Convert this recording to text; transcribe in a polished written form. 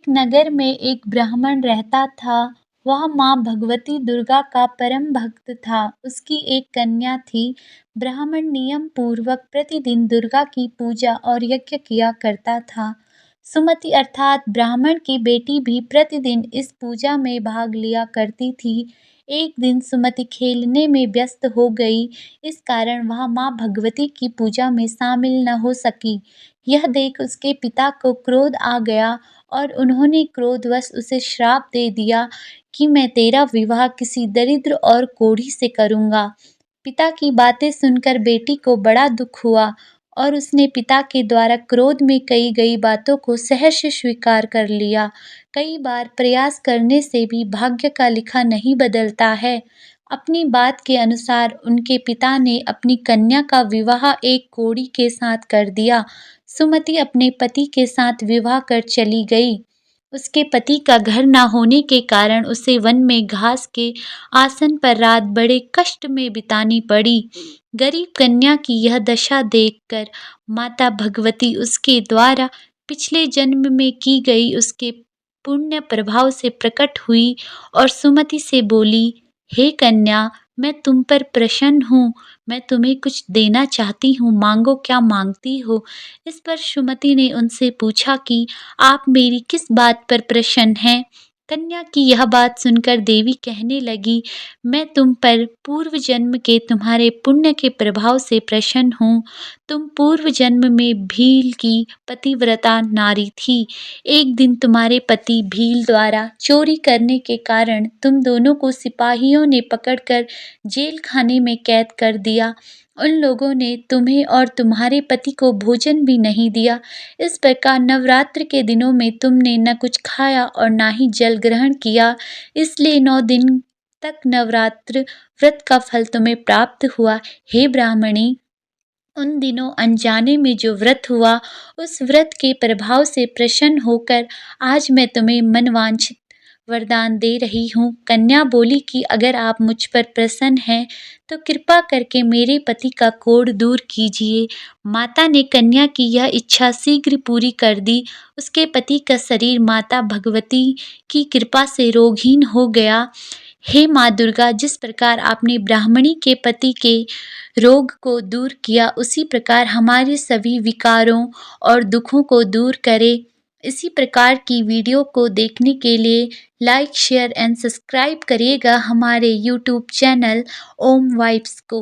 नगर में एक ब्राह्मण रहता था। वह माँ भगवती दुर्गा का परम भक्त था। उसकी एक कन्या थी। ब्राह्मण नियम पूर्वक प्रतिदिन दुर्गा की पूजा और यज्ञ किया करता था। सुमति अर्थात ब्राह्मण की बेटी भी प्रतिदिन इस पूजा में भाग लिया करती थी। एक दिन सुमति खेलने में व्यस्त हो गई। इस कारण वह माँ भगवती की पूजा में शामिल न हो सकी। यह देख उसके पिता को क्रोध आ गया और उन्होंने क्रोधवश उसे श्राप दे दिया कि मैं तेरा विवाह किसी दरिद्र और कोढ़ी से करूँगा। पिता की बातें सुनकर बेटी को बड़ा दुख हुआ और उसने पिता के द्वारा क्रोध में कही गई बातों को सहर्ष स्वीकार कर लिया। कई बार प्रयास करने से भी भाग्य का लिखा नहीं बदलता है। अपनी बात के अनुसार उनके पिता ने अपनी कन्या का विवाह एक कोढ़ी के साथ कर दिया। सुमति अपने पति के साथ विवाह कर चली गई। उसके पति का घर न होने के कारण उसे वन में घास के आसन पर रात बड़े कष्ट में बितानी पड़ी। गरीब कन्या की यह दशा देखकर माता भगवती उसके द्वारा पिछले जन्म में की गई उसके पुण्य प्रभाव से प्रकट हुई और सुमति से बोली, हे कन्या, मैं तुम पर प्रसन्न हूँ। मैं तुम्हें कुछ देना चाहती हूँ, मांगो क्या मांगती हो। इस पर सुमति ने उनसे पूछा कि आप मेरी किस बात पर प्रसन्न हैं। कन्या की यह बात सुनकर देवी कहने लगी, मैं तुम पर पूर्व जन्म के तुम्हारे पुण्य के प्रभाव से प्रसन्न हूँ। तुम पूर्व जन्म में भील की पतिव्रता नारी थी। एक दिन तुम्हारे पति भील द्वारा चोरी करने के कारण तुम दोनों को सिपाहियों ने पकड़कर जेल खाने में कैद कर दिया। उन लोगों ने तुम्हें और तुम्हारे पति को भोजन भी नहीं दिया। इस प्रकार नवरात्र के दिनों में तुमने न कुछ खाया और ना ही जल ग्रहण किया। इसलिए 9 दिन तक नवरात्र व्रत का फल तुम्हें प्राप्त हुआ। हे ब्राह्मणी, उन दिनों अनजाने में जो व्रत हुआ, उस व्रत के प्रभाव से प्रसन्न होकर आज मैं तुम्हें मनवांछित वरदान दे रही हूँ। कन्या बोली कि अगर आप मुझ पर प्रसन्न हैं तो कृपा करके मेरे पति का कोढ़ दूर कीजिए। माता ने कन्या की यह इच्छा शीघ्र पूरी कर दी। उसके पति का शरीर माता भगवती की कृपा से रोगहीन हो गया। हे माँ दुर्गा, जिस प्रकार आपने ब्राह्मणी के पति के रोग को दूर किया, उसी प्रकार हमारे सभी विकारों और दुखों को दूर करे। इसी प्रकार की वीडियो को देखने के लिए लाइक, शेयर एंड सब्सक्राइब करिएगा हमारे यूट्यूब चैनल ओम वाइब्स को।